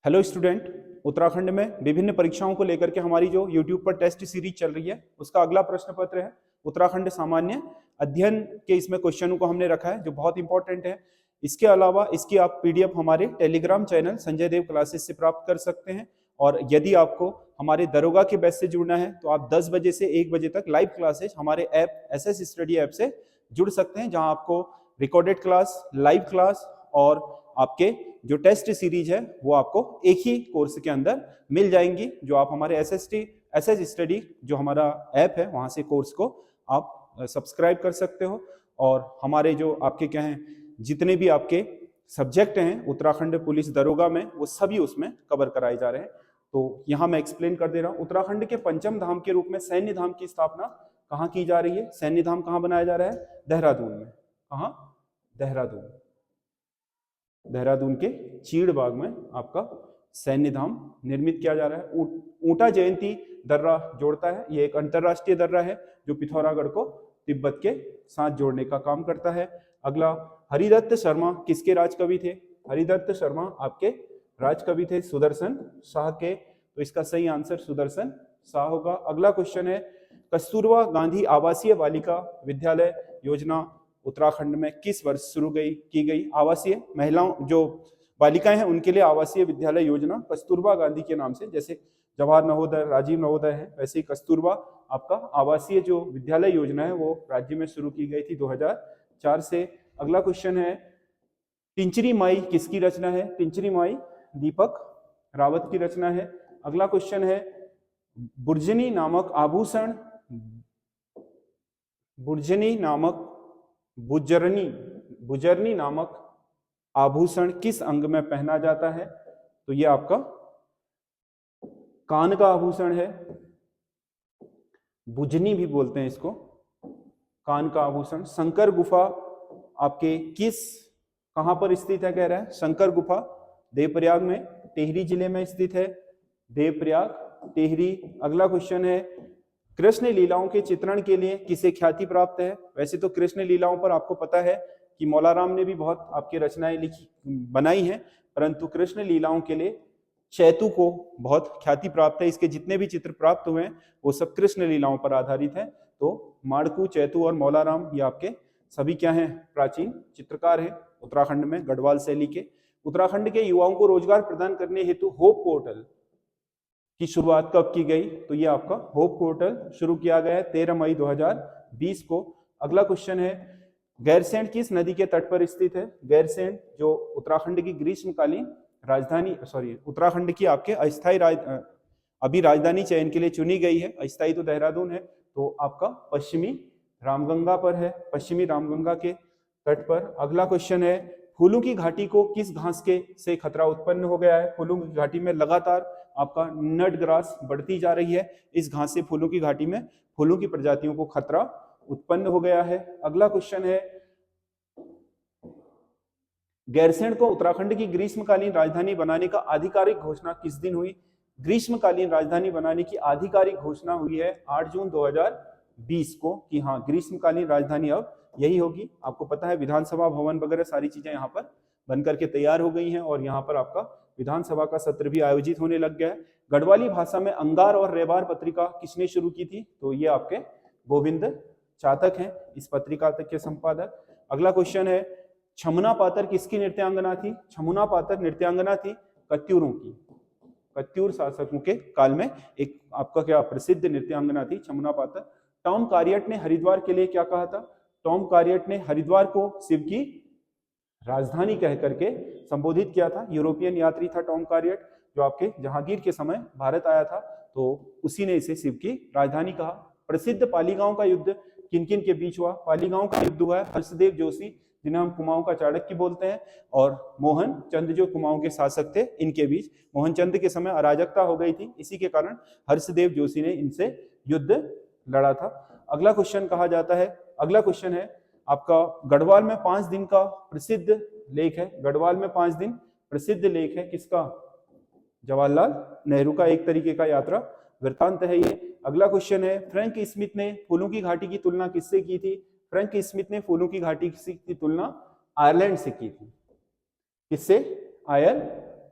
Hello student, Uttarakhand में विभिन्न परीक्षाओं को लेकर के हमारी जो YouTube पर टेस्ट सीरीज चल रही है उसका अगला प्रश्न पत्र है उत्तराखंड सामान्य अध्ययन के। इसमें क्वेश्चनों को हमने रखा है जो बहुत इंपॉर्टेंट है। इसके अलावा इसकी आप PDF हमारे टेलीग्राम चैनल संजय देव क्लासेस से प्राप्त कर सकते हैं। और यदि आपको हमारे दरोगा के बैच से जुड़ना है तो आप 10 बजे से 1 बजे तक लाइव क्लासेस हमारे ऐप SS स्टडी ऐप से जुड़ सकते हैं, जहां आपको रिकॉर्डेड क्लास, लाइव क्लास और आपके जो टेस्ट सीरीज है वो आपको एक ही कोर्स के अंदर मिल जाएंगी, जो आप हमारे SS स्टडी जो हमारा ऐप है वहां से कोर्स को आप सब्सक्राइब कर सकते हो। और हमारे जो आपके क्या हैं जितने भी आपके सब्जेक्ट हैं उत्तराखंड पुलिस दरोगा में वो सभी उसमें कवर कराए जा रहे हैं। तो यहाँ मैं एक्सप्लेन कर दे रहा हूँ। उत्तराखंड के पंचम धाम के रूप में सैन्य धाम की स्थापना कहाँ की जा रही है? सैन्य धाम कहाँ बनाया जा रहा है? देहरादून में। कहाँ? देहरादून के चीड़बाग में आपका सैन्य धाम निर्मित किया जा रहा है। ऊंटा जयंती दर्रा जोड़ता है। ये एक अंतरराष्ट्रीय दर्रा है जो पिथौरागढ़ को तिब्बत के साथ जोड़ने का काम करता है। अगला, हरिदत्त शर्मा किसके राजकवि थे? हरिदत्त शर्मा आपके राजकवि थे सुदर्शन शाह के, तो इसका सही आंसर सुदर्शन शाह होगा। अगला क्वेश्चन है, कस्तूरबा गांधी आवासीय बालिका विद्यालय योजना उत्तराखंड में किस वर्ष शुरू की गई? आवासीय महिलाओं जो बालिकाएं हैं उनके लिए आवासीय विद्यालय योजना कस्तूरबा गांधी के नाम से, जैसे जवाहर नवोदय, राजीव नवोदय है, वैसे ही कस्तूरबा आपका आवासीय जो विद्यालय योजना है वो राज्य में शुरू की गई थी 2004 से। अगला क्वेश्चन है, तिंचरी माई किसकी रचना है? तिंचरी माई दीपक रावत की रचना है। अगला क्वेश्चन है, बुर्जनी नामक आभूषण बुजरनी नामक आभूषण किस अंग में पहना जाता है? तो ये आपका कान का आभूषण है, बुजनी भी बोलते हैं इसको, कान का आभूषण। शंकर गुफा आपके कहां पर स्थित है? कह रहा है शंकर गुफा देवप्रयाग में, टिहरी जिले में स्थित है। देवप्रयाग, टिहरी। अगला क्वेश्चन है, कृष्ण लीलाओं के चित्रण के लिए किसे ख्याति प्राप्त है? वैसे तो कृष्ण लीलाओं पर आपको पता है कि मौलाराम ने भी बहुत आपकी रचनाएं बनाई हैं, परंतु कृष्ण लीलाओं के लिए चैतू को बहुत ख्याति प्राप्त है। इसके जितने भी चित्र प्राप्त हुए हैं वो सब कृष्ण लीलाओं पर आधारित हैं। तो माड़कू, चैतू और मौलाराम ये आपके सभी क्या हैं? प्राचीन चित्रकार हैं उत्तराखंड में गढ़वाल शैली के। उत्तराखंड के युवाओं को रोजगार प्रदान करने हेतु होप पोर्टल की शुरुआत कब की गई? तो ये आपका होप पोर्टल शुरू किया गया है 13 मई 2020 को। अगला क्वेश्चन है, गैरसैंण किस नदी के तट पर स्थित है? गैरसैंण जो उत्तराखंड की ग्रीष्मकालीन राजधानी, उत्तराखंड की आपके अस्थायी अभी राजधानी चयन के लिए चुनी गई है। अस्थायी तो देहरादून है, तो आपका पश्चिमी रामगंगा पर है, पश्चिमी रामगंगा के तट पर। अगला क्वेश्चन है, फूलों की घाटी को किस घास के से खतरा उत्पन्न हो गया है? फूलों की घाटी में लगातार आपका नट ग्रास बढ़ती जा रही है। इस घास से फूलों की घाटी में फूलों की प्रजातियों को खतरा उत्पन्न हो गया है। अगला क्वेश्चन है, गैरसैंण को उत्तराखंड की ग्रीष्मकालीन राजधानी बनाने का आधिकारिक घोषणा किस दिन हुई? ग्रीष्मकालीन राजधानी बनाने की आधिकारिक घोषणा हुई है 8 जून 2020 को, कि हाँ ग्रीष्मकालीन राजधानी अब यही होगी। आपको पता है विधानसभा भवन वगैरह सारी चीजें यहाँ पर बनकर के तैयार हो गई हैं और यहाँ पर आपका विधानसभा का सत्र भी आयोजित होने लग गया है। गढ़वाली भाषा में अंगार और रेबार पत्रिका किसने शुरू की थी? तो ये आपके गोविंद चातक हैं इस पत्रिका के संपादक। अगला क्वेश्चन है, छमुना पातर किसकी नृत्यांगना थी? छमुना पातर नृत्यांगना थी कत्यूरों की। कत्यूर शासकों के काल में एक आपका क्या प्रसिद्ध नृत्यांगना थी छमुना पातर। टॉम कारियट ने हरिद्वार के लिए क्या कहा था? टॉम कारियट ने हरिद्वार को शिव की राजधानी कह करके संबोधित किया था। यूरोपियन यात्री था टॉम कारियट, जो आपके जहांगीर के समय भारत आया था, तो उसी ने इसे शिव की राजधानी कहा। प्रसिद्ध पालीगांव का युद्ध किन किन के बीच हुआ? पालीगांव का युद्ध हुआ है हर्षदेव जोशी, जिन्हें हम कुमाऊं का चाणक्य बोलते हैं, और मोहन चंद जो कुमाऊं के शासक थे, इनके बीच मोहन चंद के समय अराजकता हो गई थी, इसी के कारण हर्षदेव जोशी ने इनसे युद्ध लड़ा था। अगला क्वेश्चन कहा जाता है, अगला क्वेश्चन है आपका, गढ़वाल में 5 दिन का प्रसिद्ध लेख है। गढ़वाल में 5 दिन प्रसिद्ध लेख है किसका? जवाहरलाल नेहरू का एक तरीके का यात्रा वृत्तांत है ये। अगला क्वेश्चन है, फ्रैंक स्मिथ ने फूलों की घाटी की तुलना किससे की थी? फ्रैंक स्मिथ ने फूलों की घाटी की तुलना आयरलैंड से की थी। किससे?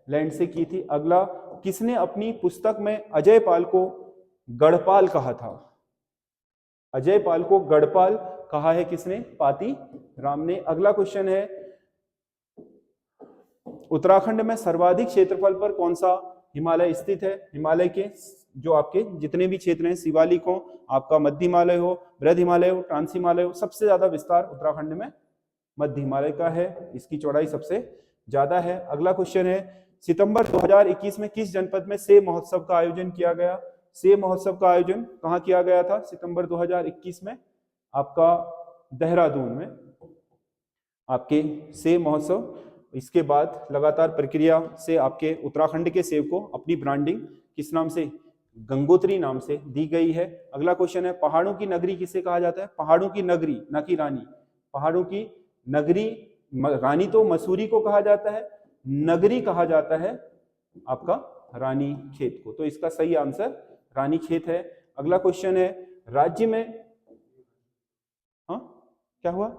लैंड से की थी। अगला, किसने अपनी पुस्तक में अजय पाल को गढ़पाल कहा था? अजय पाल को गढ़पाल कहा है किसने? पाती राम ने। अगला क्वेश्चन है, उत्तराखंड में सर्वाधिक क्षेत्रफल पर कौन सा हिमालय स्थित है? हिमालय के जो आपके जितने भी क्षेत्र हैं, शिवालिक हो, आपका मध्य हिमालय हो, बृहद हिमालय हो, ट्रांस हिमालय हो, सबसे ज्यादा विस्तार उत्तराखंड में मध्य हिमालय का है, इसकी चौड़ाई सबसे ज्यादा है। अगला क्वेश्चन है, सितंबर 2021 में किस जनपद में सेब महोत्सव का आयोजन किया गया? सेब महोत्सव का आयोजन कहाँ किया गया था सितंबर 2021 में? आपका देहरादून में आपके सेब महोत्सव। इसके बाद लगातार प्रक्रिया से आपके उत्तराखंड के सेब को अपनी ब्रांडिंग किस नाम से? गंगोत्री नाम से दी गई है। अगला क्वेश्चन है, पहाड़ों की नगरी किसे कहा जाता है? पहाड़ों की नगरी, ना कि रानी। पहाड़ों की नगरी, रानी तो मसूरी को कहा जाता है, नगरी कहा जाता है आपका रानी खेत को। तो इसका सही आंसर रानी खेत है। अगला क्वेश्चन है, राज्य में, हाँ क्या हुआ?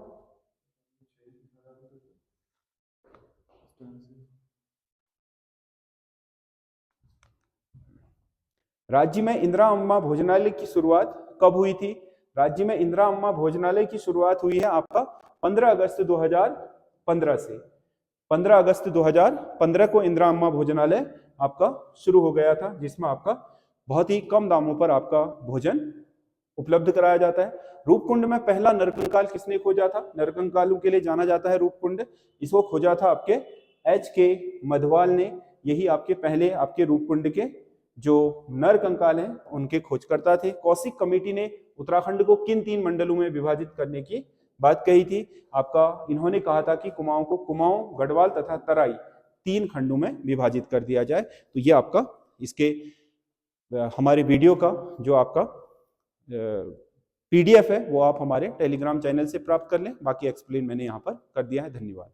राज्य में इंदिरा अम्मा भोजनालय की शुरुआत कब हुई थी? राज्य में इंदिरा अम्मा भोजनालय की शुरुआत हुई है आपका 15 अगस्त 2015 से। 15 अगस्त 2015 को इंदिरा अम्मा भोजनालय आपका शुरू हो गया था, जिसमें आपका बहुत ही कम दामों पर आपका भोजन उपलब्ध कराया जाता है। रूपकुंड में पहला नरकंकाल किसने खोजा था? नरकंकालों के लिए जाना जाता है रूपकुंड, इसको खोजा था आपके H.K. मधवाल ने। यही आपके पहले आपके रूपकुंड के जो नरकंकाल हैं उनके खोजकर्ता थे। कौशिक कमेटी ने उत्तराखंड को किन 3 मंडलों में विभाजित करने की बात कही थी? आपका इन्होंने कहा था कि कुमाऊं को कुमाऊं, गढ़वाल तथा तराई 3 खंडों में विभाजित कर दिया जाए। तो ये आपका इसके हमारे वीडियो का जो आपका PDF है वो आप हमारे टेलीग्राम चैनल से प्राप्त कर लें। बाकी एक्सप्लेन मैंने यहाँ पर कर दिया है। धन्यवाद।